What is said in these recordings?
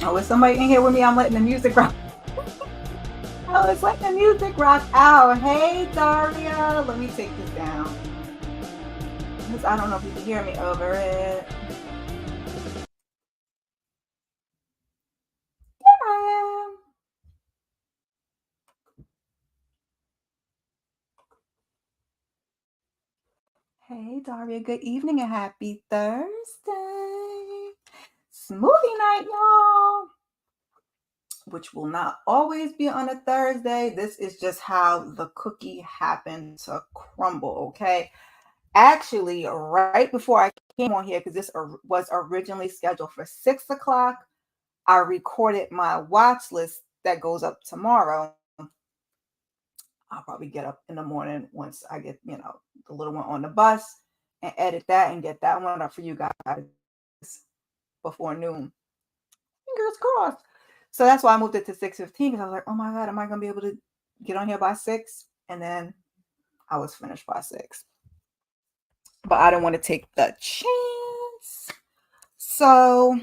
Oh, is somebody in here with me? I'm letting the music rock. Oh, it's letting the music rock out. Hey, Daria. Let me take this down. Because I don't know if you can hear me over it. There I am. Hey, Daria. Good evening and happy Thursday. Smoothie night, y'all. Which will not always be on a Thursday. This is just how the cookie happened to crumble, okay? Actually, right before I came on here, because this was originally scheduled for 6 o'clock, I recorded my watch list that goes up tomorrow. I'll probably get up in the morning once I get, the little one on the bus and edit that and get that one up for you guys before noon. Fingers crossed. So that's why I moved it to 6:15 because I was like, oh my God, am I going to be able to get on here by 6? And then I was finished by 6. But I don't want to take the chance. So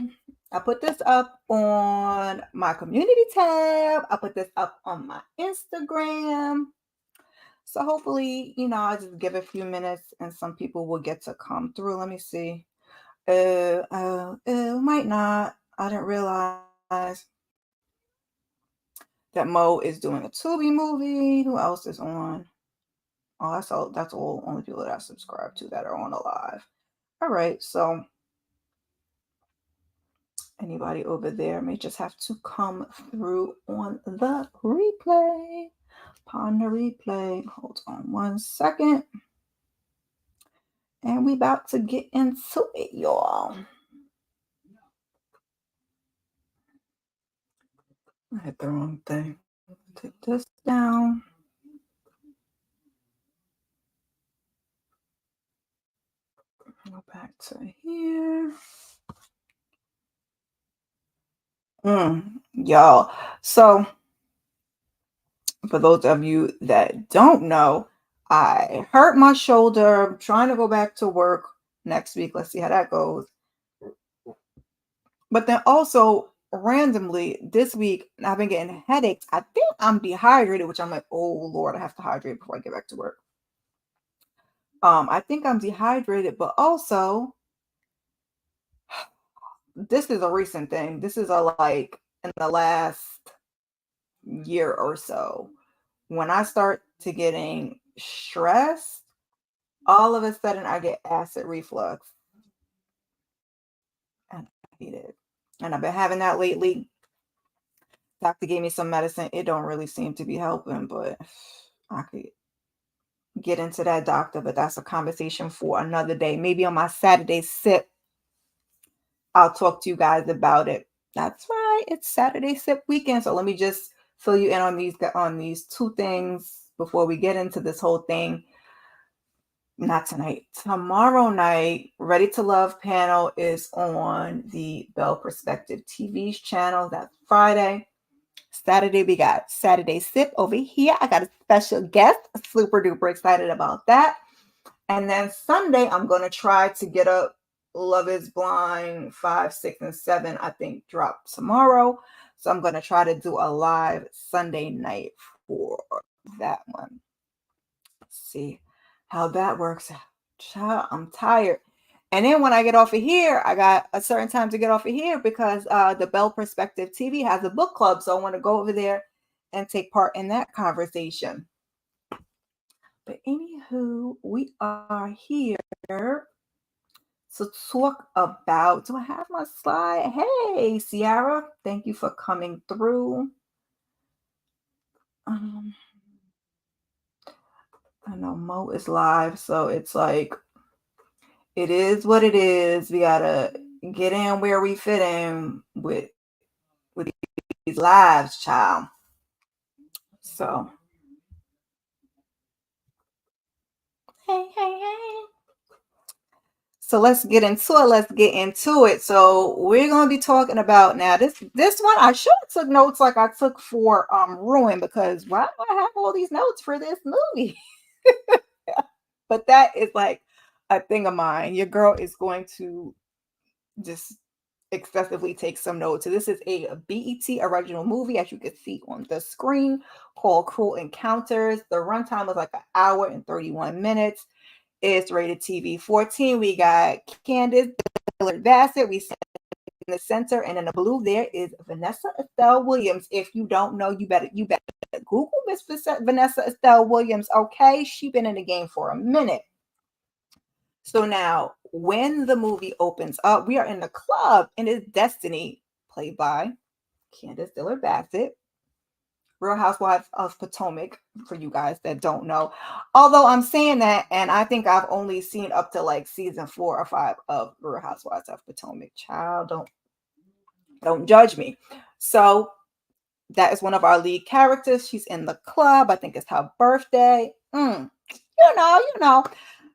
I put this up on my community tab. I put this up on my Instagram. So hopefully, I'll just give it a few minutes and some people will get to come through. Let me see. Might not. I didn't realize that Mo is doing a Tubi movie. Who else is on? Oh, that's all only people that I subscribe to that are on a live. All right, so anybody over there may just have to come through on the replay. Upon the replay. Hold on 1 second. And we about to get into it, y'all. I hit the wrong thing. Take this down. Go back to here. Y'all. So for those of you that don't know, I hurt my shoulder. I'm trying to go back to work next week. Let's see how that goes. But then also randomly this week, I've been getting headaches. I think I'm dehydrated, which I'm like, oh Lord, I have to hydrate before I get back to work. I think I'm dehydrated, but also this is a recent thing. This is like in the last year or so. When I start to getting stressed, all of a sudden I get acid reflux. And I hate it. And I've been having that lately. Doctor gave me some medicine. It don't really seem to be helping, but I could get into that, doctor, but that's a conversation for another day. Maybe on my Saturday sip, I'll talk to you guys about it. That's right. It's Saturday sip weekend. So let me just fill you in on these two things before we get into this whole thing. Not tonight. Tomorrow night, Ready to Love panel is on the Bell Perspective TV's channel. That's Friday. Saturday, we got Saturday Sip over here. I got a special guest. Super duper excited about that. And then Sunday, I'm going to try to get up Love is Blind 5, 6, and 7, I think, drop tomorrow. So I'm going to try to do a live Sunday night for that one. Let's see how that works out. Child, I'm tired. And then when I get off of here, I got a certain time to get off of here because the Bell Perspective TV has a book club. So I want to go over there and take part in that conversation. But anywho, we are here to talk about, do I have my slide? Hey, Ciara, thank you for coming through. I know Mo is live, so it's like, it is what it is. We gotta get in where we fit in with these lives, child. So, hey. So let's get into it. So we're gonna be talking about now this one. I should have took notes like I took for Ruin, because why do I have all these notes for this movie? But that is like a thing of mine. Your girl is going to just excessively take some notes. So this is a BET original movie, as you can see on the screen, called Cruel Encounters. The runtime was like an hour and 31 minutes. It's rated TV 14. We got Candiace Dillard Bassett. We see in the center, and in the blue there is Vanessa Estelle Williams. If you don't know, you better Google Miss Vanessa Estelle Williams. Okay, she's been in the game for a minute. So now, when the movie opens up, we are in the club, and it's Destiny, played by Candiace Dillard Bassett, Real Housewives of Potomac, for you guys that don't know. Although I'm saying that, and I think I've only seen up to like season 4 or 5 of Real Housewives of Potomac. Child, don't judge me. So that is one of our lead characters. She's in the club. I think it's her birthday. You know.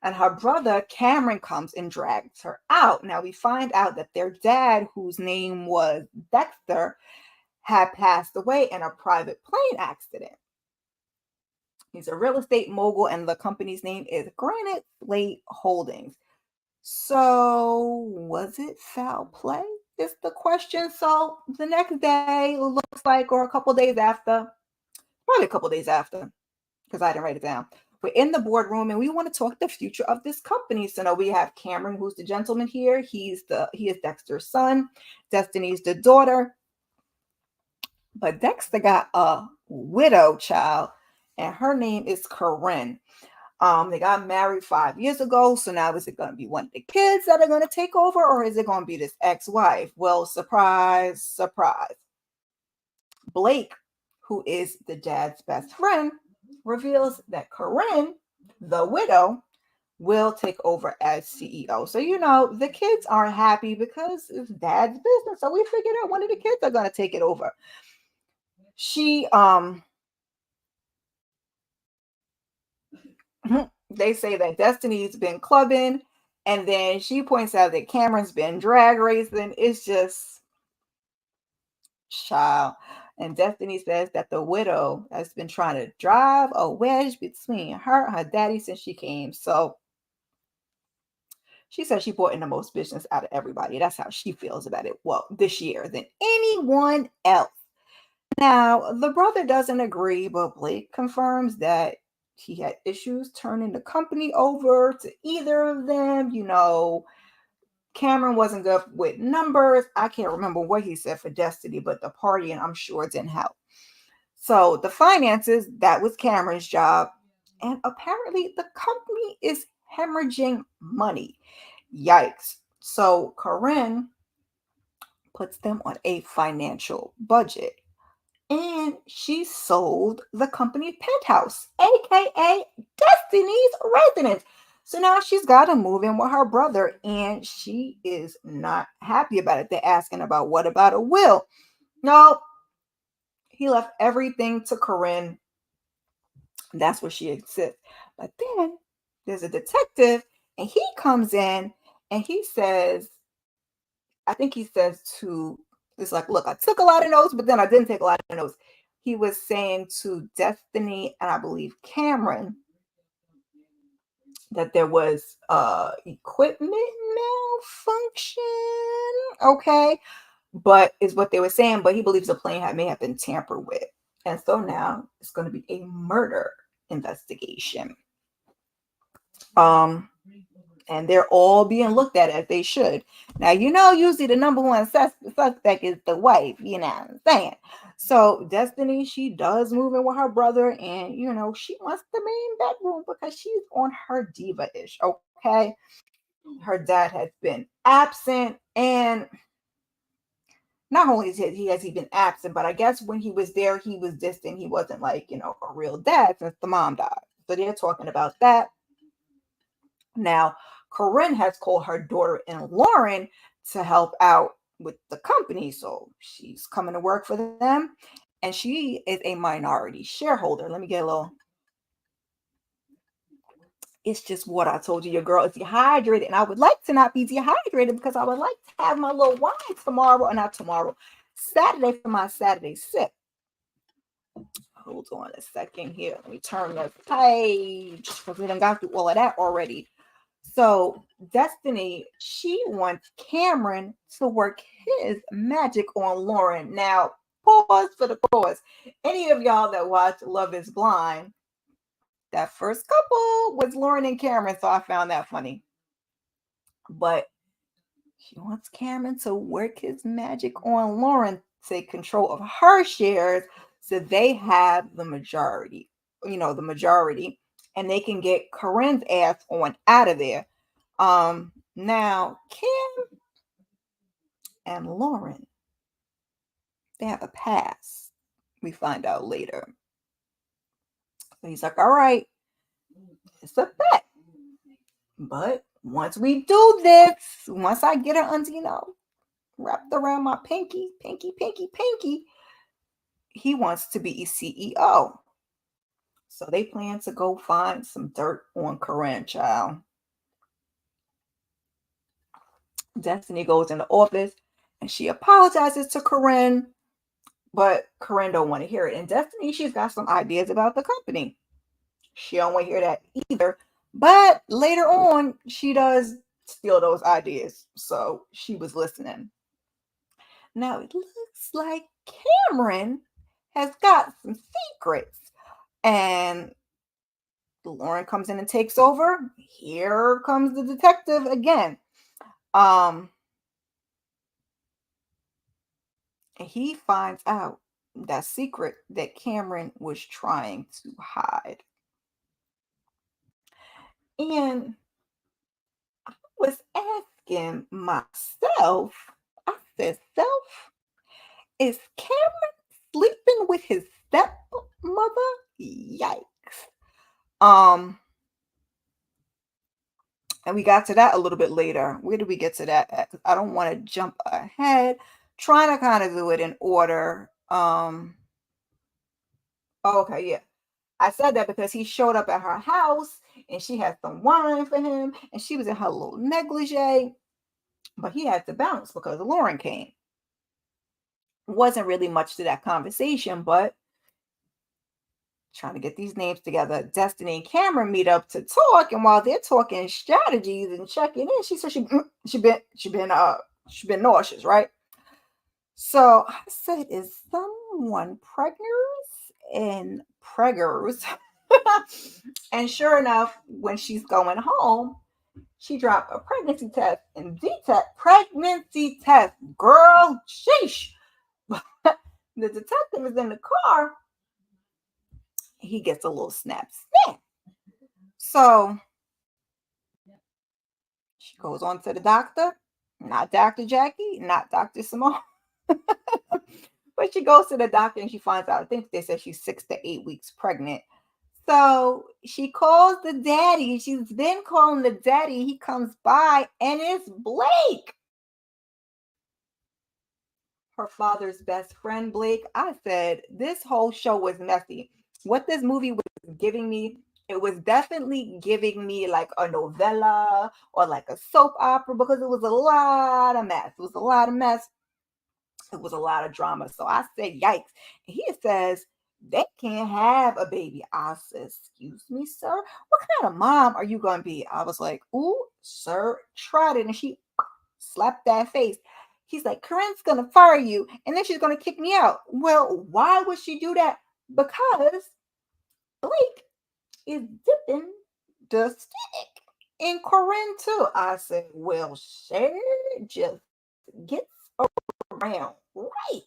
And her brother, Cameron, comes and drags her out. Now we find out that their dad, whose name was Dexter, had passed away in a private plane accident. He's a real estate mogul, and the company's name is Granite Slate Holdings. So was it foul play? Is the question. So the next day, looks like, or a couple days after, probably a couple days after, because I didn't write it down. We're in the boardroom, and we want to talk the future of this company. So now we have Cameron, who's the gentleman here. He is Dexter's son. Destiny's the daughter. But Dexter got a widow child, and her name is Corinne. They got married 5 years ago. So now is it going to be one of the kids that are going to take over, or is it going to be this ex-wife? Well, surprise, surprise. Blake, who is the dad's best friend, reveals that Corinne, the widow, will take over as CEO. So, the kids aren't happy because it's dad's business. So we figured out one of the kids are going to take it over. They say that Destiny's been clubbing, and then she points out that Cameron's been drag racing. It's just child. And Destiny says that the widow has been trying to drive a wedge between her and her daddy since she came. So she said she brought in the most business out of everybody. That's how she feels about it. Well, this year than anyone else. Now, the brother doesn't agree, but Blake confirms that he had issues turning the company over to either of them. Cameron wasn't good with numbers. I can't remember what he said for Destiny, but the partying, I'm sure, didn't help. So the finances, that was Cameron's job. And apparently the company is hemorrhaging money. Yikes. So Corinne puts them on a financial budget. And she sold the company penthouse, aka Destiny's residence. So now she's got to move in with her brother, and she is not happy about it. They're asking about, what about a will? No, he left everything to Corinne. That's where she exists. But then there's a detective, and he comes in, and he says, it's like, look, I took a lot of notes, but then I didn't take a lot of notes. He was saying to Destiny, and I believe Cameron, that there was equipment malfunction. Okay. But is what they were saying. But he believes the plane may have been tampered with. And so now it's going to be a murder investigation. And they're all being looked at as they should. Now, usually the number one suspect is the wife, you know what I'm saying? So Destiny, she does move in with her brother, and, she wants the main bedroom because she's on her diva-ish, okay? Her dad has been absent, and not only has he been absent, but I guess when he was there, he was distant. He wasn't like, a real dad since the mom died. So they're talking about that. Now, Corinne has called her daughter and Lauren to help out with the company. So she's coming to work for them. And she is a minority shareholder. Let me get a little. It's just what I told you. Your girl is dehydrated. And I would like to not be dehydrated because I would like to have my little wine tomorrow. Or not tomorrow. Saturday for my Saturday sip. Hold on a second here. Let me turn the page because we done got through all of that already. So Destiny, she wants Cameron to work his magic on Lauren. Now, pause for the cause. Any of y'all that watch Love is Blind, that first couple was Lauren and Cameron, so I found that funny. But she wants Cameron to work his magic on Lauren, take control of her shares so they have the majority, the majority, and they can get Corinne's ass on out of there. Now Kim and Lauren, they have a past. We find out later. So he's like, all right, it's a bet. But once we do this, once I get her under, wrapped around my pinky, he wants to be CEO. So they plan to go find some dirt on Corinne, child. Destiny goes in the office and she apologizes to Corinne, but Corinne don't want to hear it. And Destiny, she's got some ideas about the company. She don't want to hear that either. But later on, she does steal those ideas. So she was listening. Now it looks like Cameron has got some secrets. And Lauren comes in and takes over. Here comes the detective again. And he finds out that secret that Cameron was trying to hide. And I was asking myself, I said, self, is Cameron sleeping with his stepmother? Yikes. And we got to that a little bit later. Where did we get to that at? I don't want to jump ahead. Trying to kind of do it in order. Okay, yeah. I said that because he showed up at her house and she had some wine for him and she was in her little negligee, but he had to bounce because Lauren came. Wasn't really much to that conversation, but trying to get these names together. Destiny and Cameron meet up to talk, and while they're talking strategies and checking in, she said she been nauseous, right? So I said, is someone preggers? And preggers. And sure enough, when she's going home, she dropped a pregnancy test and pregnancy test, girl, sheesh. The detective is in the car. He gets a little snap. So she goes on to the doctor, not Dr. Jackie, not Dr. Simone. But she goes to the doctor and she finds out, I think they said she's 6 to 8 weeks pregnant. So she calls the daddy. She's been calling the daddy. He comes by and it's Blake, her father's best friend, Blake. I said, this whole show was messy. What this movie was giving me, it was definitely giving me like a novella or like a soap opera because it was a lot of mess. It was a lot of mess. It was a lot of drama. So I said, yikes. And he says, they can't have a baby. I said, excuse me, sir. What kind of mom are you going to be? I was like, ooh, sir, tried it. And she slapped that face. He's like, Corinne's going to fire you. And then she's going to kick me out. Well, why would she do that? Because Blake is dipping the stick in Corinne too. I said, well, sure, just gets around. Right.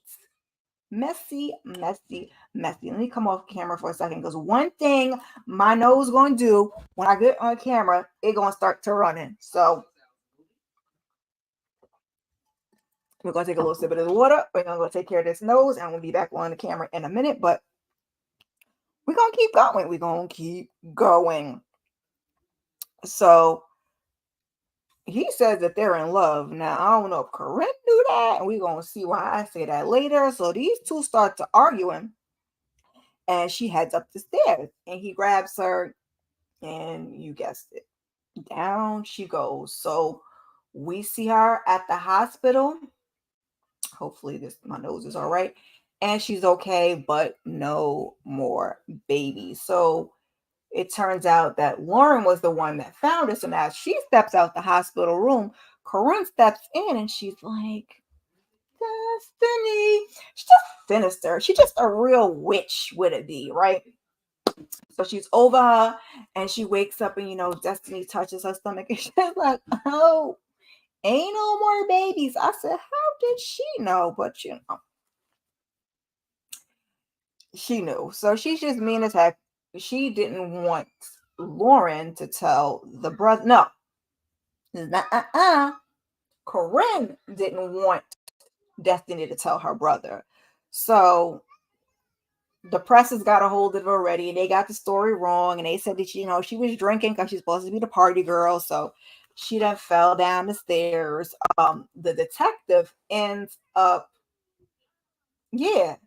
Messy, messy, messy. Let me come off camera for a second because one thing my nose going to do when I get on camera, it going to start to running. So we're going to take a little sip of this water. We're going to go take care of this nose and we'll be back on the camera in a minute. But we're going to keep going. We're going to keep going. So he says that they're in love. Now, I don't know if Corinne knew that, and we're going to see why I say that later. So these two start to arguing, and she heads up the stairs, and he grabs her, and you guessed it, down she goes. So we see her at the hospital. Hopefully my nose is all right. And she's okay, but no more babies. So It turns out that Lauren was the one that found it. So now she steps out the hospital room. Corinne steps in and she's like, Destiny. She's just sinister. She's just a real witch with a D, right? So she's over her and she wakes up and, Destiny touches her stomach and she's like, oh, ain't no more babies. I said, how did she know? But, she knew. So she's just mean as heck. She didn't want Lauren to tell the brother. No. Corinne didn't want Destiny to tell her brother. So the press has got a hold of it already. They got the story wrong. And they said that, she was drinking because she's supposed to be the party girl. So she then fell down the stairs. The detective ends up, yeah,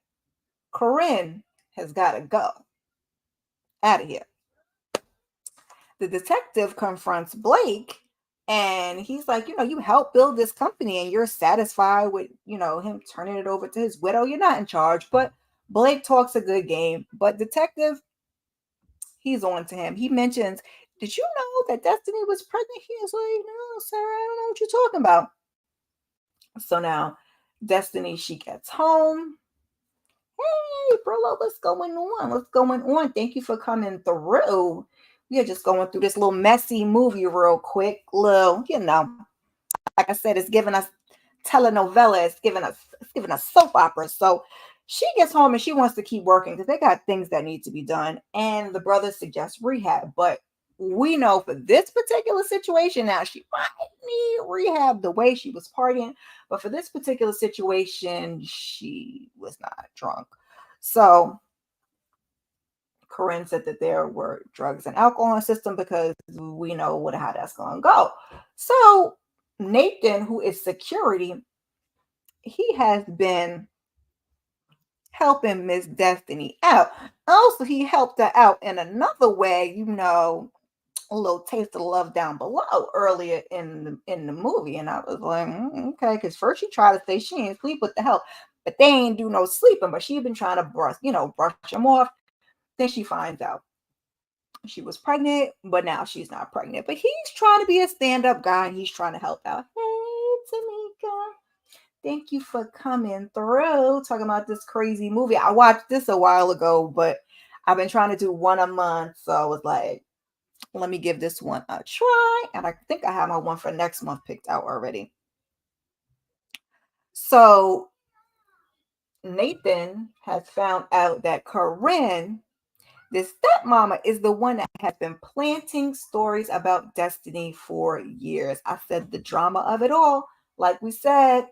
Corinne has got to go out of here. The detective confronts Blake and he's like, you helped build this company and you're satisfied with, him turning it over to his widow. You're not in charge. But Blake talks a good game. But detective, he's on to him. He mentions, did you know that Destiny was pregnant? He was like, no, sir, I don't know what you're talking about. So now Destiny, she gets home. Hey, Brillo, what's going on? What's going on? Thank you for coming through. We are just going through this little messy movie real quick. Little, like I said, it's giving us telenovela. It's giving us soap operas. So she gets home and she wants to keep working because they got things that need to be done. And the brother suggests rehab. But we know for this particular situation now, she might need rehab the way she was partying. But for this particular situation, she was not drunk. So Corinne said that there were drugs and alcohol in the system because we know how that's going to go. So Nathan, who is security, he has been helping Miss Destiny out. Also, he helped her out in another way, a little taste of love down below earlier in the movie. And I was like, okay, because first she tried to say she ain't sleep with the help, but they ain't do no sleeping, but she been trying to brush him off. Then she finds out she was pregnant, but now she's not pregnant. But he's trying to be a stand-up guy and he's trying to help out. Hey, Tamika. Thank you for coming through. Talking about this crazy movie. I watched this a while ago, but I've been trying to do one a month. So I was like, let me give this one a try. And I think I have my one for next month picked out already. So Nathan has found out that Corinne, this stepmama, is the one that has been planting stories about Destiny for years. I said the drama of it all, like we said,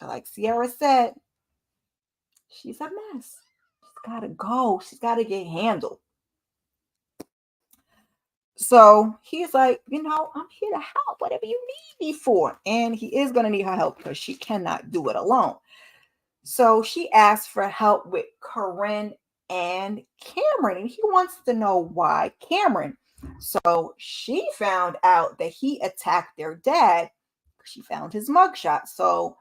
like Sierra said, she's a mess. She's got to go. She's got to get handled. So he's like, I'm here to help, whatever you need me for. And he is going to need her help because she cannot do it alone. So she asked for help with Corinne and Cameron. And he wants to know why Cameron. So she found out that he attacked their dad. She found his mugshot. So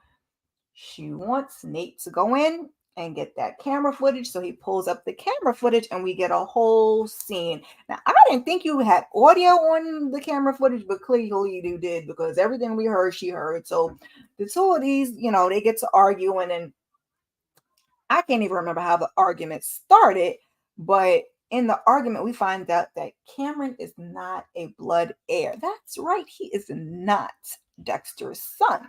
she wants Nate to go in and get that camera footage. So he pulls up the camera footage and we get a whole scene. Now, I didn't think you had audio on the camera footage, but clearly you did because everything we heard, she heard. So the two of these, they get to arguing, and I can't even remember how the argument started, but in the argument, we find out that Cameron is not a blood heir. That's right. He is not Dexter's son.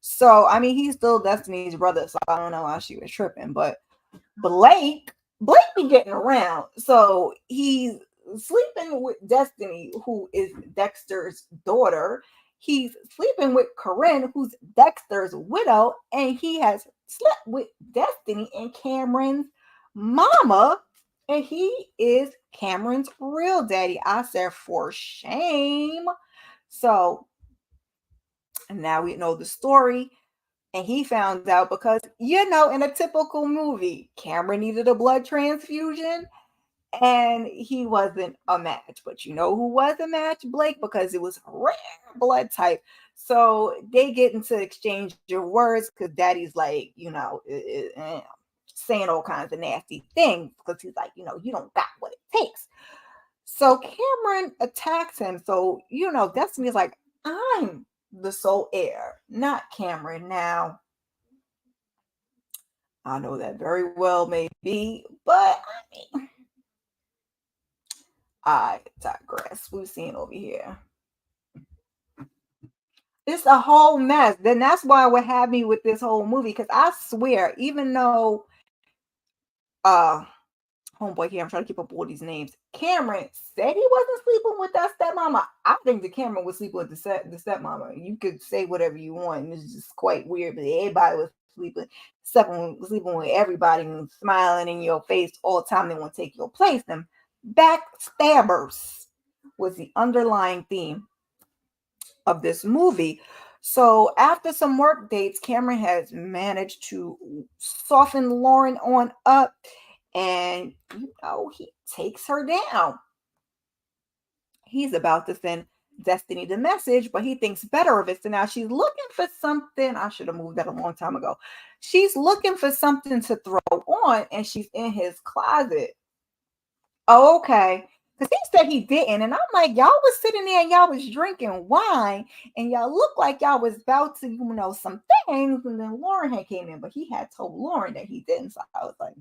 So, I mean, he's still Destiny's brother, so I don't know why she was tripping. But Blake be getting around. So he's sleeping with Destiny, who is Dexter's daughter. He's sleeping with Corinne, who's Dexter's widow, and he has slept with Destiny and Cameron's mama, and he is Cameron's real daddy. I said, for shame. So now we know the story. And he found out because, in a typical movie, Cameron needed a blood transfusion and he wasn't a match. But you know who was a match? Blake, because it was rare blood type. So they get into exchange of words because daddy's like, saying all kinds of nasty things because he's like, you don't got what it takes. So Cameron attacks him. So, Destiny is like, I'm the sole heir, not Cameron. Now, I know that very well may be, but I digress. We've seen over here. It's a whole mess. Then that's why what had me with this whole movie, because I swear, even though uh homeboy here, I'm trying to keep up with all these names. Cameron said he wasn't sleeping with that stepmama. I think the Cameron was sleeping with the stepmama. You could say whatever you want. It's just quite weird, but everybody was sleeping with everybody and smiling in your face all the time. They want to take your place. Them backstabbers was the underlying theme of this movie. So after some work dates, Cameron has managed to soften Lauren on up, and he takes her down. He's about to send Destiny the message, but he thinks better of it. So now she's looking for something. I should have moved that a long time ago. She's looking for something to throw on, and she's in his closet. Oh, okay. Because he said he didn't. And I'm like, y'all was sitting there and y'all was drinking wine and y'all looked like y'all was about to, some things. And then Lauren had came in, but he had told Lauren that he didn't. So I was like,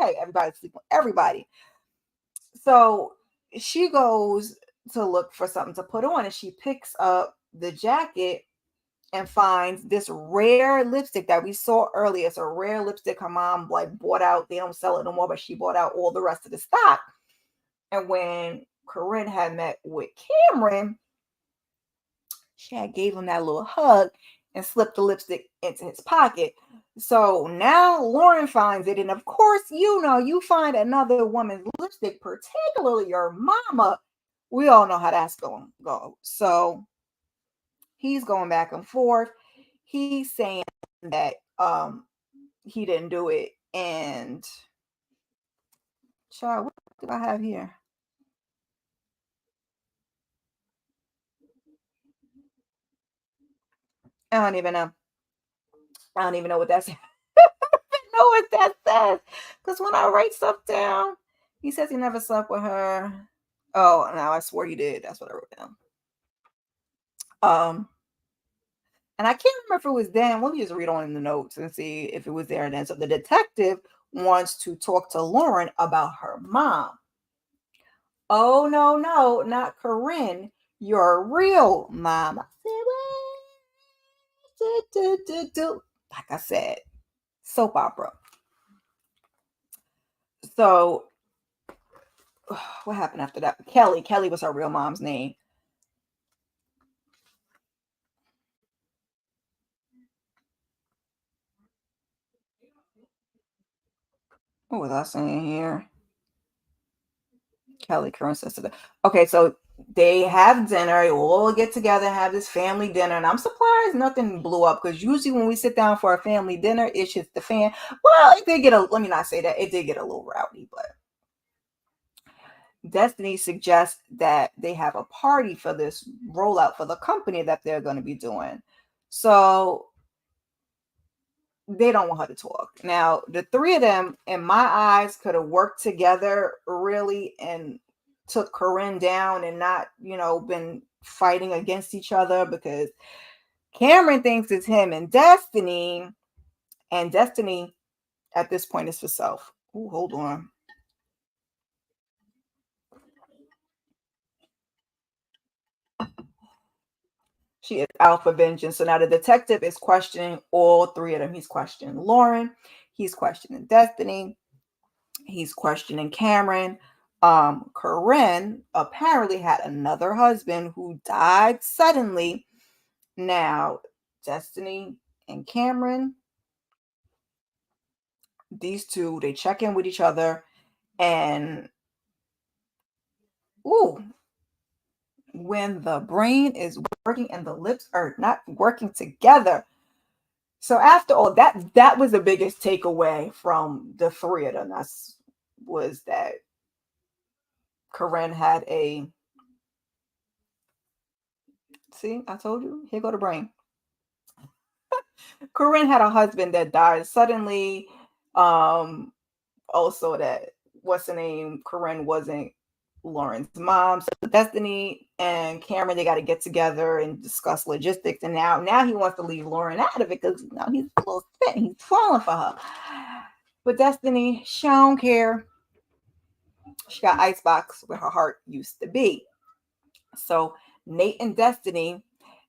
okay, everybody's sleeping with everybody. So she goes to look for something to put on and she picks up the jacket and finds this rare lipstick that we saw earlier. It's a rare lipstick her mom bought out. They don't sell it no more, but she bought out all the rest of the stock. And when Corinne had met with Cameron, she had gave him that little hug and slipped the lipstick into his pocket. So now Lauren finds it. And of course, you find another woman's lipstick, particularly your mama. We all know how that's going to go. So he's going back and forth. He's saying that he didn't do it. And child, what do I have here? I don't even know. I don't even know what that's. Know what that says. Because when I write stuff down, he says he never slept with her. Oh, no, I swore he did. That's what I wrote down. Um, and I can't remember if it was then. Let me just read on in the notes and see if it was there then. So the detective wants to talk to Lauren about her mom. Oh no, no, not Corinne. Your real mom. I said, like I said, soap opera. So what happened after that? Kelly was her real mom's name. What was I saying here? Kelly, current sister. Okay, so they have dinner. They all get together and have this family dinner. And I'm surprised nothing blew up because usually when we sit down for a family dinner, it hits the fan. Well, it did get let me not say that. It did get a little rowdy, but Destiny suggests that they have a party for this rollout for the company that they're going to be doing. So they don't want her to talk. Now, the three of them, in my eyes, could have worked together really and took Corinne down and not, been fighting against each other because Cameron thinks it's him and Destiny at this point is for self. Oh, hold on. She is out for vengeance. So now the detective is questioning all three of them. He's questioning Lauren. He's questioning Destiny. He's questioning Cameron. Corinne apparently had another husband who died suddenly. Now, Destiny and Cameron, these two, they check in with each other. And, ooh, when the brain is working and the lips are not working together. So after all that was the biggest takeaway from the three of them. Was that Corinne had a see, I told you, here go the brain. Corinne had a husband that died suddenly. Also that what's the name? Corinne wasn't Lauren's mom. So Destiny and Cameron, they got to get together and discuss logistics. And now he wants to leave Lauren out of it because he's a little spit. He's falling for her. But Destiny, she don't care. She got icebox where her heart used to be. So Nate and Destiny,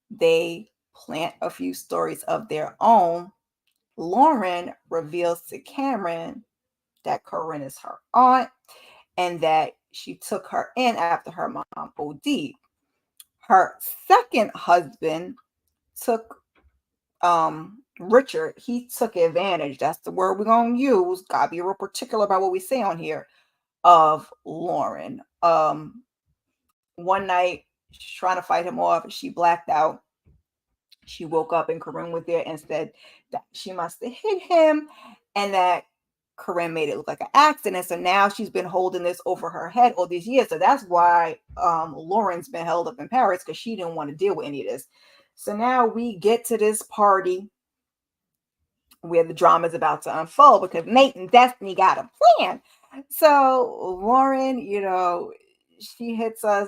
they plant a few stories of their own. Lauren reveals to Cameron that Corinne is her aunt and that she took her in after her mom OD'd. Her second husband took Richard, he took advantage. That's the word we're gonna use. Gotta be real particular about what we say on here of Lauren. One night she's trying to fight him off, she blacked out. She woke up and Corinne was there and said that she must have hit him and that Corinne made it look like an accident. So now she's been holding this over her head all these years. So that's why Lauren's been held up in Paris, because she didn't want to deal with any of this. So now we get to this party where the drama is about to unfold because Nate and Destiny got a plan. So Lauren, she hits us.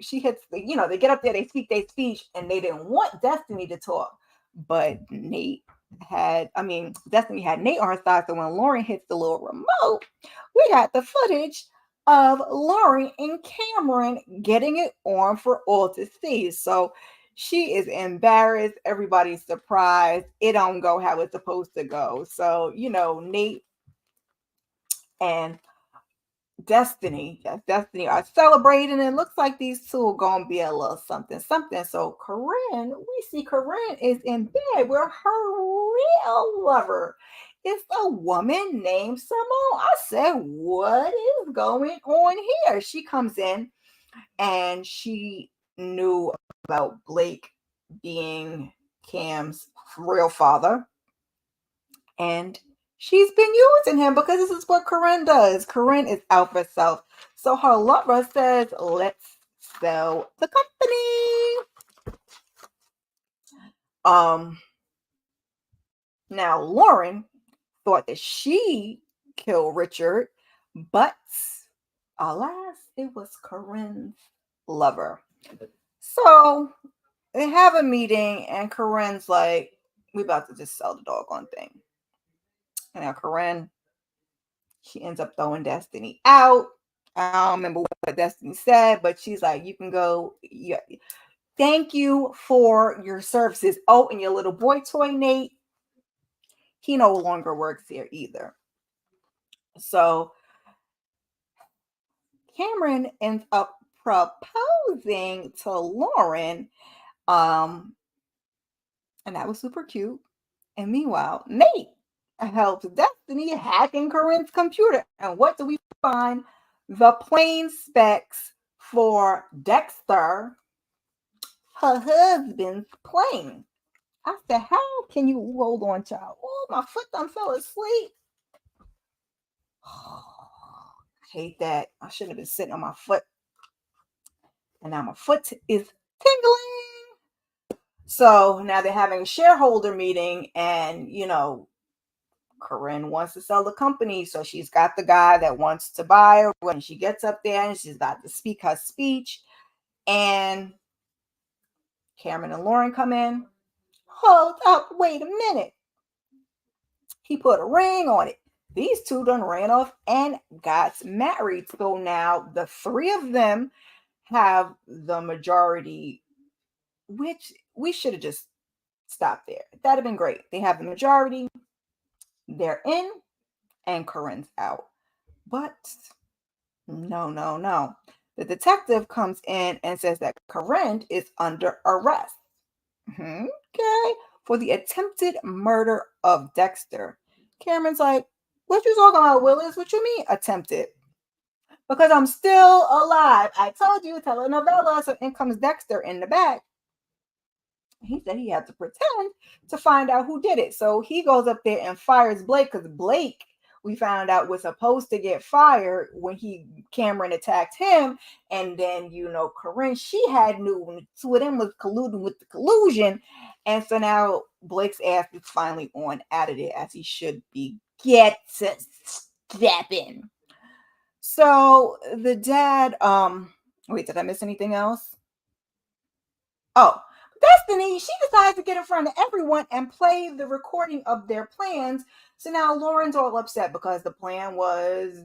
She hits they get up there, they speak their speech, and they didn't want Destiny to talk. But Destiny had Nate on her side. So when Lauren hits the little remote, we got the footage of Lauren and Cameron getting it on for all to see. So she is embarrassed. Everybody's surprised. It don't go how it's supposed to go. So, Nate and Destiny are celebrating, and it looks like these two are gonna be a little something. So we see Corinne is in bed with her real lover. It's a woman named Simone. I said, what is going on here? She comes in and she knew about Blake being Cam's real father, and she's been using him because this is what Corinne does. Corinne is out for self. So her lover says, let's sell the company. Now Lauren thought that she killed Richard, but alas, it was Corinne's lover. So they have a meeting and Corinne's like, we about to just sell the doggone thing. And now Corinne, she ends up throwing Destiny out. I don't remember what Destiny said, but she's like, you can go. Yeah. Thank you for your services. Oh, and your little boy toy, Nate, he no longer works here either. So Cameron ends up proposing to Lauren. And that was super cute. And meanwhile, Nate helps Destiny hacking Corinne's computer. And what do we find? The plane specs for Dexter, her husband's plane. I said, how can you hold on, child? Oh, my foot done fell asleep. Oh, I hate that. I shouldn't have been sitting on my foot. And now my foot is tingling. So now they're having a shareholder meeting, and Corinne wants to sell the company, so she's got the guy that wants to buy her. When she gets up there and she's got to speak her speech, and Cameron and Lauren come in. Hold up, wait a minute. He put a ring on it. These two done ran off and got married. So now the three of them have the majority, which we should have just stopped there. That'd have been great. They have the majority. They're in, and Corinne's out. But no. The detective comes in and says that Corinne is under arrest. Okay. For the attempted murder of Dexter. Cameron's like, what you talking about, Willis? What you mean attempted? Because I'm still alive. I told you, telenovela. So in comes Dexter in the back. He said he had to pretend to find out who did it. So he goes up there and fires Blake, because Blake, we found out, was supposed to get fired when Cameron attacked him. And then, Corinne, she had knew. Two of them was colluding with the collusion. And so now Blake's ass is finally on out of there, as he should be. Get to step in. So the dad, wait, did I miss anything else? Oh, Destiny, she decides to get in front of everyone and play the recording of their plans. So now Lauren's all upset because the plan was,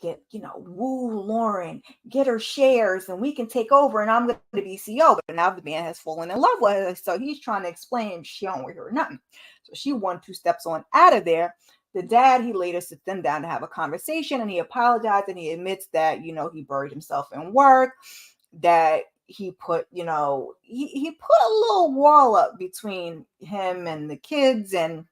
get, woo Lauren, get her shares, and we can take over, and I'm going to be CEO. But now the man has fallen in love with her, so he's trying to explain she don't hear nothing. So she 1-2 steps on out of there. The dad, he later sits them down to have a conversation, and he apologized and he admits that he buried himself in work, that he put he put a little wall up between him and the kids, and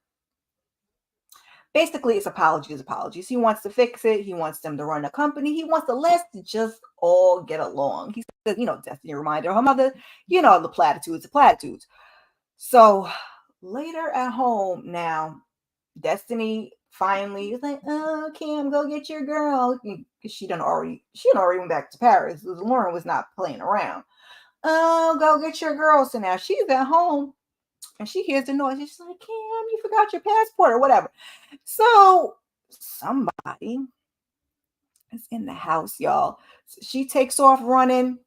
basically, it's apologies. He wants to fix it. He wants them to run a company. He wants the let's just all get along. He says, Destiny reminded her mother, the platitudes. So later at home now, Destiny finally is like, oh, Cam, go get your girl. She done already went back to Paris. Lauren was not playing around. Oh, go get your girl. So now she's at home and she hears the noise. She's like, Cam, you forgot your passport or whatever. So somebody is in the house, y'all. So she takes off running.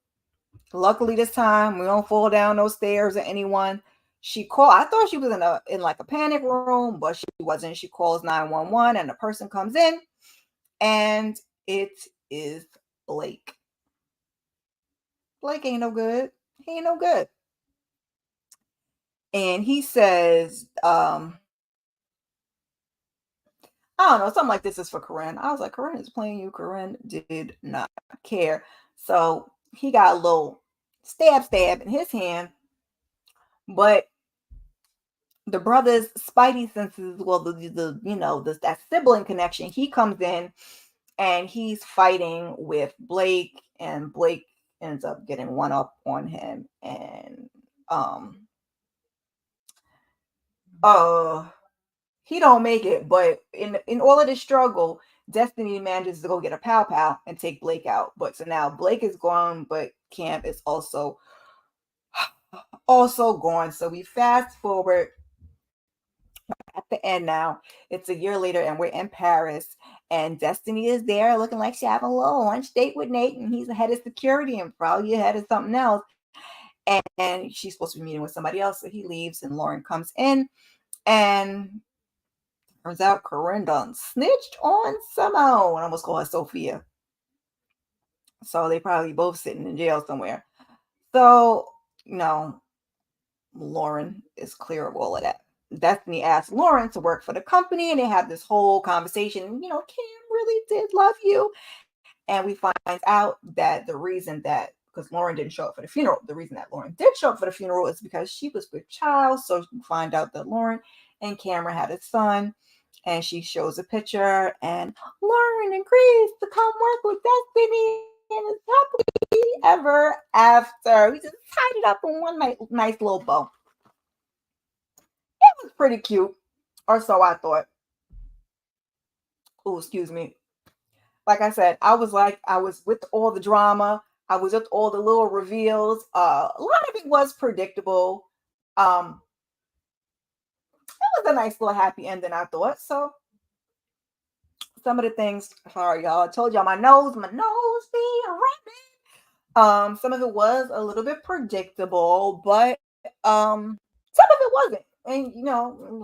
Luckily this time we don't fall down those stairs or anyone. She called. I thought she was in like a panic room, but she wasn't. She calls 911 and the person comes in and it is Blake. Blake ain't no good. He ain't no good. And he says, I don't know, something like this is for Corinne. I was like, Corinne is playing you. Corinne did not care. So he got a little stab in his hand, but the brother's spidey senses, well, that sibling connection, he comes in and he's fighting with Blake, and Blake ends up getting one up on him, and uh he don't make it, but in all of this struggle, Destiny manages to go get a pow and take Blake out. But so now Blake is gone, but Camp is also gone. So we fast forward at the end now. It's a year later, and we're in Paris, and Destiny is there looking like she's having a little lunch date with Nate, and he's the head of security and probably ahead of something else. And she's supposed to be meeting with somebody else, so he leaves, and Lauren comes in, and turns out Corinne done snitched on Simone. I almost call her Sophia. So they probably both sitting in jail somewhere. So, Lauren is clear of all of that. Destiny asks Lauren to work for the company, and they have this whole conversation. Kim really did love you. And we find out that the reason that, because Lauren didn't show up for the funeral, the reason that Lauren did show up for the funeral is because she was with child. So we find out that Lauren and Cameron had a son, and she shows a picture, and Lauren agrees to come work with Destiny, and it's happily ever after. We just tied it up in one nice little bow. It was pretty cute, or so I thought. Oh, excuse me. Like I said, I was with all the drama. I was with all the little reveals. A lot of it was predictable. It was a nice little happy ending, I thought. So some of the things, sorry y'all, I told y'all my nose be running. Some of it was a little bit predictable, but some of it wasn't. And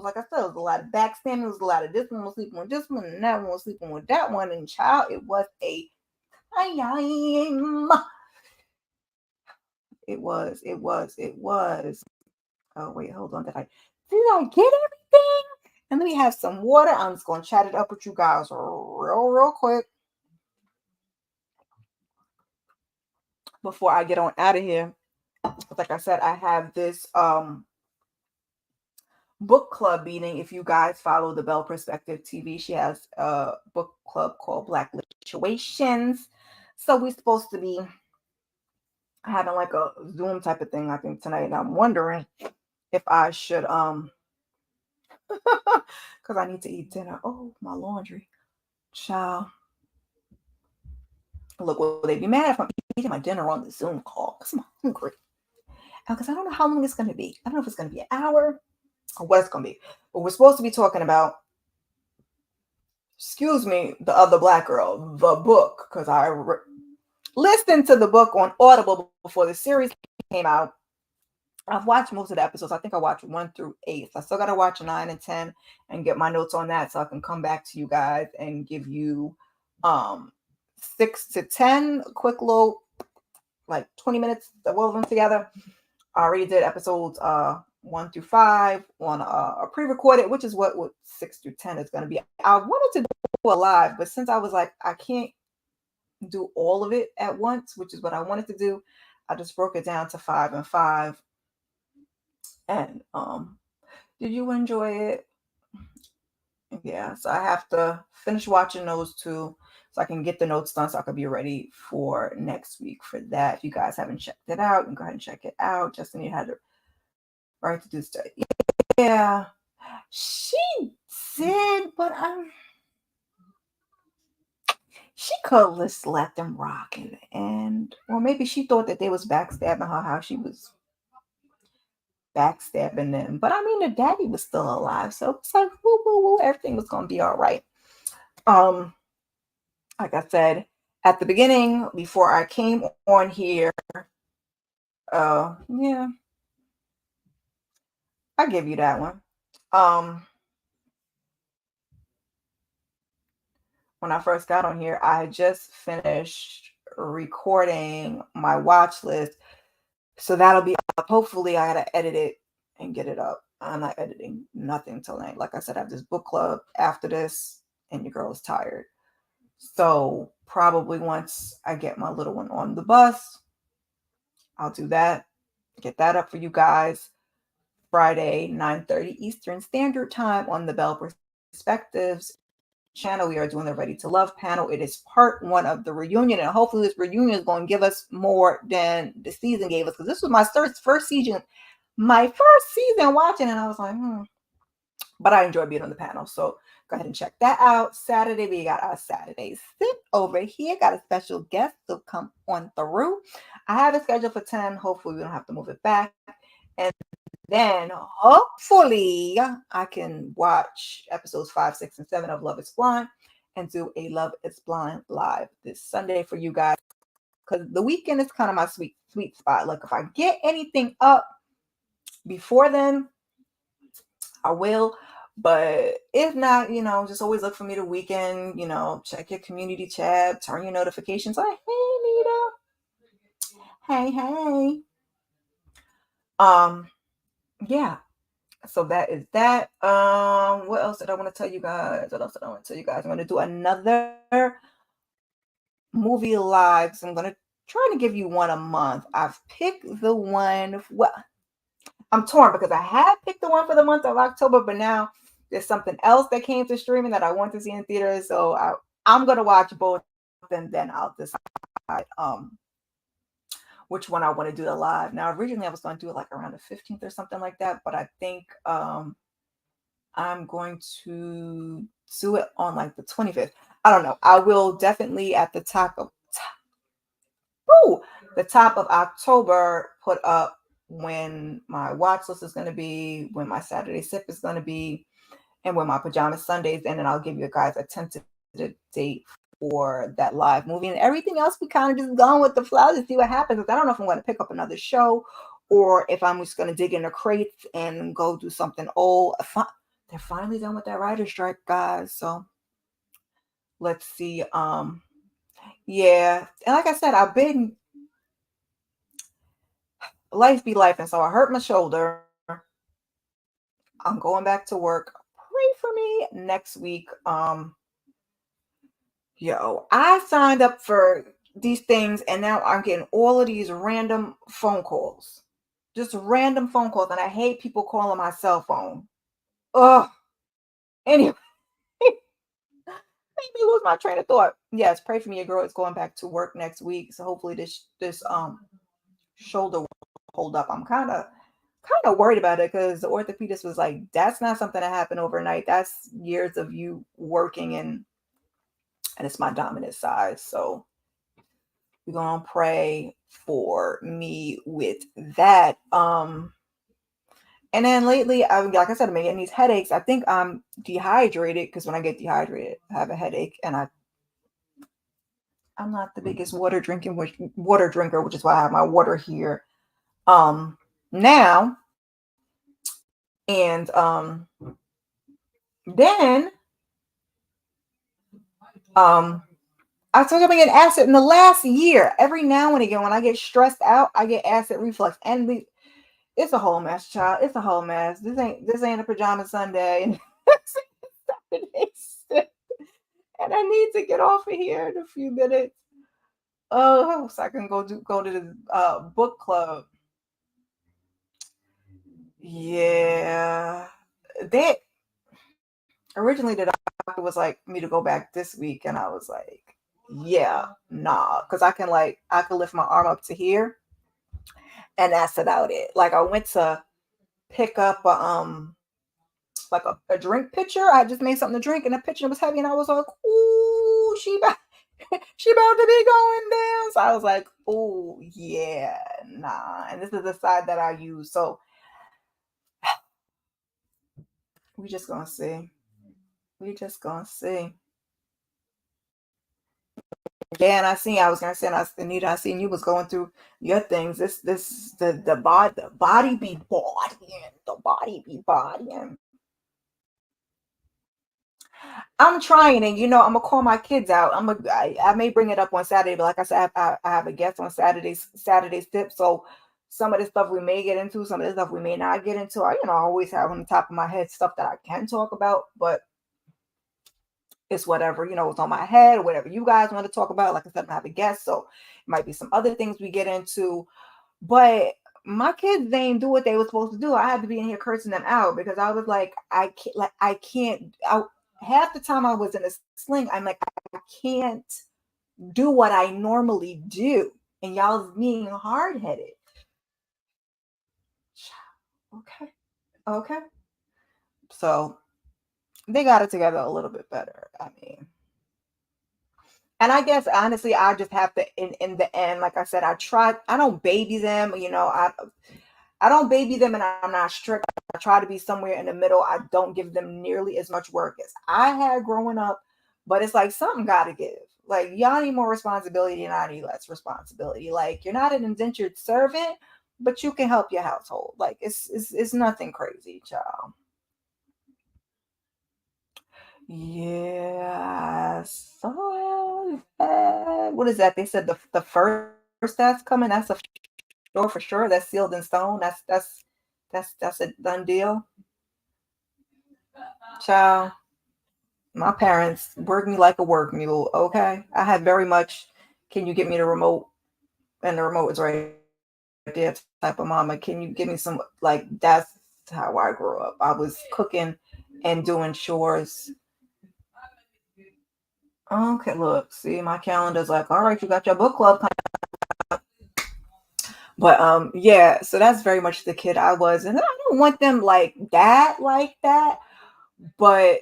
like I said, it was a lot of backstabbing. It was a lot of this one was sleeping with this one, and that one was sleeping with that one. And child, it was a time. It was. Oh wait, hold on. Did I get everything? And let me have some water. I'm just gonna chat it up with you guys real quick before I get on out of here. Like I said, I have this book club meeting. If you guys follow the Bell Perspective TV, she has a book club called Black Situations. So we're supposed to be having like a Zoom type of thing, I think, tonight. And I'm wondering if I should because I need to eat dinner. Oh, my laundry. Child. Look, will they be mad if I'm eating my dinner on the Zoom call? Because I'm hungry. Because I don't know how long it's going to be. I don't know if it's going to be an hour or what it's going to be. But we're supposed to be talking about excuse me, The Other Black Girl, the book, because listened to the book on Audible before the series came out. I've watched most of the episodes. I think I watched 1 through 8. So I still got to watch 9 and 10 and get my notes on that so I can come back to you guys and give you 6 to 10 quick little, like 20 minutes that wove them together. I already did episodes 1 through 5 on a pre-recorded, which is what 6 through 10 is going to be. I wanted to do a live, but since I was like, I can't do all of it at once, which is what I wanted to do, I just broke it down to 5 and 5. And did you enjoy it? Yeah, so I have to finish watching those two so I can get the notes done so I can be ready for next week for that. If you guys haven't checked it out, you can go ahead and check it out. Justin, you had the right to do stuff. Yeah, she did, but she could have just let them rock it. And, or maybe she thought that they was backstabbing her, how she was backstabbing them. But I mean, the daddy was still alive, so it's like woo woo woo, everything was gonna be all right. Like I said at the beginning, before I came on here, yeah, I give you that one. When I first got on here, I just finished recording my watch list, so that'll be up. Hopefully, I gotta edit it and get it up. I'm not editing nothing till night. Like I said, I have this book club after this, and your girl is tired. So probably once I get my little one on the bus, I'll do that. Get that up for you guys. Friday, 9:30 Eastern Standard Time on the Bell Perspectives channel. We are doing the Ready to Love panel. It is part 1 of the reunion, and hopefully this reunion is going to give us more than the season gave us, because this was my first season watching, and I was like, but I enjoy being on the panel. So go ahead and check that out. Saturday, we got our Saturday Sip over here. Got a special guest to come on through. I have it scheduled for 10. Hopefully we don't have to move it back. And then hopefully I can watch episodes 5, 6, and 7 of Love is Blind and do a Love is Blind live this Sunday for you guys, because the weekend is kind of my sweet spot. Like if I get anything up before then, I will. But if not, just always look for me the weekend. Check your community tab, turn your notifications. Like, hey, Nita. Hey. Yeah. So that is that. What else did I want to tell you guys? I'm going to do another movie live. So I'm going to try to give you one a month. I've picked the one. Well, I'm torn because I had picked the one for the month of October, but now there's something else that came to streaming that I want to see in theaters. So I'm going to watch both, and then I'll decide which one I want to do the live. Now, originally I was going to do it like around the 15th or something like that, but I think I'm going to do it on like the 25th. I don't know. I will definitely at the top of October put up when my watch list is going to be, when my Saturday Sip is going to be, and when my Pajama Sundays, and then I'll give you guys a tentative date for that live movie. And everything else, we kind of just going with the flow to see what happens. I don't know if I'm going to pick up another show or if I'm just going to dig in the crates and go do something old. They're finally done with that writer's strike, guys. So let's see. Yeah. And like I said, I've been, life be life. And so I hurt my shoulder. I'm going back to work. Pray for me next week. I signed up for these things, and now I'm getting all of these random phone calls. Just random phone calls, and I hate people calling my cell phone. Ugh. Anyway, made me lose my train of thought. Yes, pray for me. Your girl is going back to work next week, so hopefully this shoulder will hold up. I'm kind of worried about it because the orthopedist was like, that's not something that happened overnight. That's years of you working, and it's my dominant side. So we're going to pray for me with that. And then lately, like I said, I'm getting these headaches. I think I'm dehydrated because when I get dehydrated, I have a headache, and I'm not the biggest water drinker, which is why I have my water here now. And then um I told you I'm getting acid in the last year. Every now and again, when I get stressed out, I get acid reflux, and it's a whole mess, child. It's a whole mess. This ain't a pajama Sunday, and Saturday, and I need to get off of here in a few minutes. Oh, so I can go to the book club. Yeah, they originally the doctor was like me to go back this week, and I was like, yeah, nah, because I can lift my arm up to here, and that's about it. Like I went to pick up a drink pitcher. I just made something to drink, and the pitcher was heavy, and I was like, ooh, she about to be going down. So I was like, oh yeah, nah. And this is the side that I use. So we just gonna see. We just gonna see. Yeah, and I was gonna say, and Anita, I seen you was going through your things. The body be bodying. The body be bodying. I'm trying, and I'm gonna call my kids out. I may bring it up on Saturday, but like I said, I have a guest on Saturday's tip. So some of the stuff we may get into, some of the stuff we may not get into. I always have on the top of my head stuff that I can talk about, but it's whatever, it's on my head or whatever you guys want to talk about. Like I said, I have a guest, so it might be some other things we get into. But my kids, they didn't do what they were supposed to do. I had to be in here cursing them out because I was like, I can't. Half the time I was in a sling, I'm like, I can't do what I normally do, and y'all's being hard headed. Okay, okay. So they got it together a little bit better. I mean, and I guess honestly, I just have to in the end, like I said, I don't baby them, I don't baby them, and I'm not strict. I try to be somewhere in the middle. I don't give them nearly as much work as I had growing up, but it's like something gotta give. Like y'all need more responsibility and I need less responsibility. Like you're not an indentured servant, but you can help your household. Like it's nothing crazy, child. Yeah, so what is that? They said the first that's coming. That's a sure for sure. That's sealed in stone. That's a done deal. Child, my parents worked me like a work mule. Okay, I had very much. Can you get me the remote? And the remote is right there. Type of mama. Can you give me some? Like that's how I grew up. I was cooking and doing chores. Okay, look, see, my calendar's like, all right, you got your book club. But yeah, so that's very much the kid I was, and I don't want them like that. But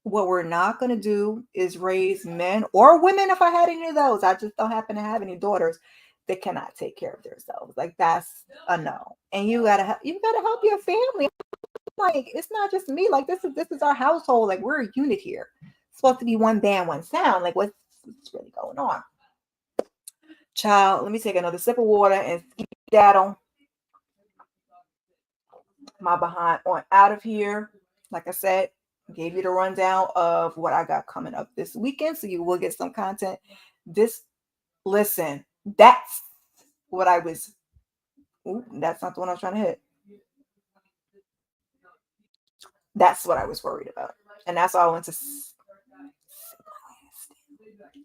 what we're not going to do is raise men or women. If I had any of those, I just don't happen to have any daughters that cannot take care of themselves. Like that's a no. And you gotta help your family. Like it's not just me. Like this is our household. Like we're a unit here. It's supposed to be one band, one sound. Like what's really going on? Child, let me take another sip of water and skedaddle my behind on out of here. Like I said, gave you the rundown of what I got coming up this weekend, so you will get some content. This listen, that's what I was. Ooh, that's not the one I was trying to hit. That's what I was worried about, and that's why I went to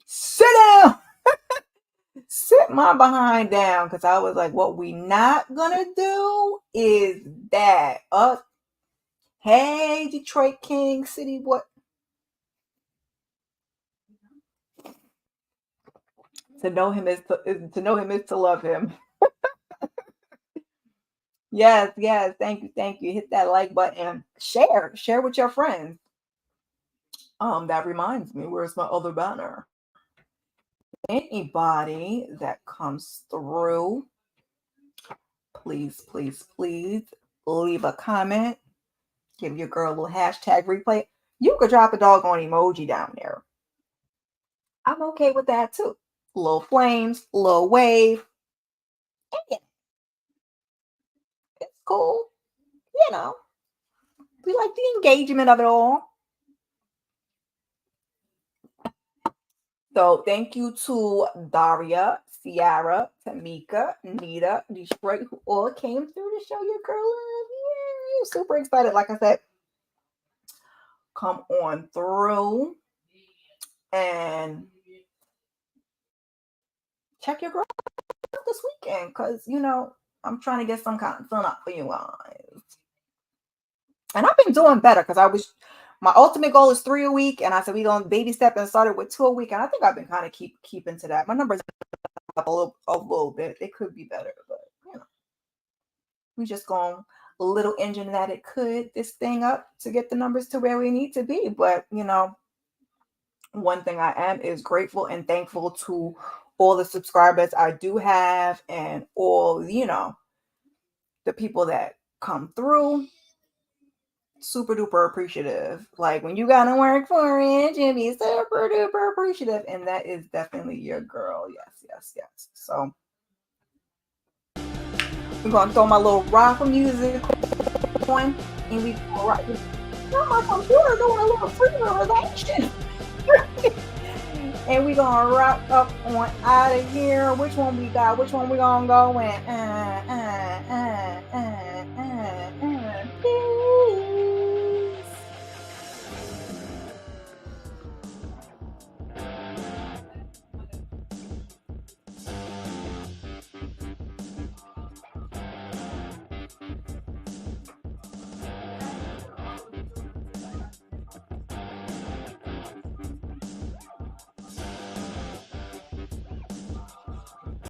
sit down, sit my behind down, because I was like, what we not gonna do is that. Hey, Detroit King City, what? To know him is to love him. Yes, yes. Thank you, thank you. Hit that like button. Share with your friends. That reminds me, where's my other banner? Anybody that comes through, please, please, please leave a comment. Give your girl a little hashtag replay. You could drop a doggone emoji down there. I'm okay with that too. Little flames, little wave. Yeah, it's cool. You know, we like the engagement of it all. So thank you to Daria, Ciara, Tamika, Nita, Detroit, who all came through to show your girl love. Yay! Super excited. Like I said, come on through and check your girl out this weekend because, you know, I'm trying to get some kind of fun up for you guys. And I've been doing better because my ultimate goal is 3 a week. And I said, we going to baby step and started with 2 a week. And I think I've been kind of keeping to that. My numbers up a little bit. They could be better, but you know, we just going a little engine that it could this thing up to get the numbers to where we need to be. But, you know, one thing I am is grateful and thankful to all the subscribers I do have and all, you know, the people that come through. Super duper appreciative. Like when you gotta work for it, you be super duper appreciative. And that is definitely your girl. Yes. So we're gonna throw my little rock music on and we go right. My computer doing a little freerization. And we gonna rock up on out of here. Which one we got? Which one we gonna go in?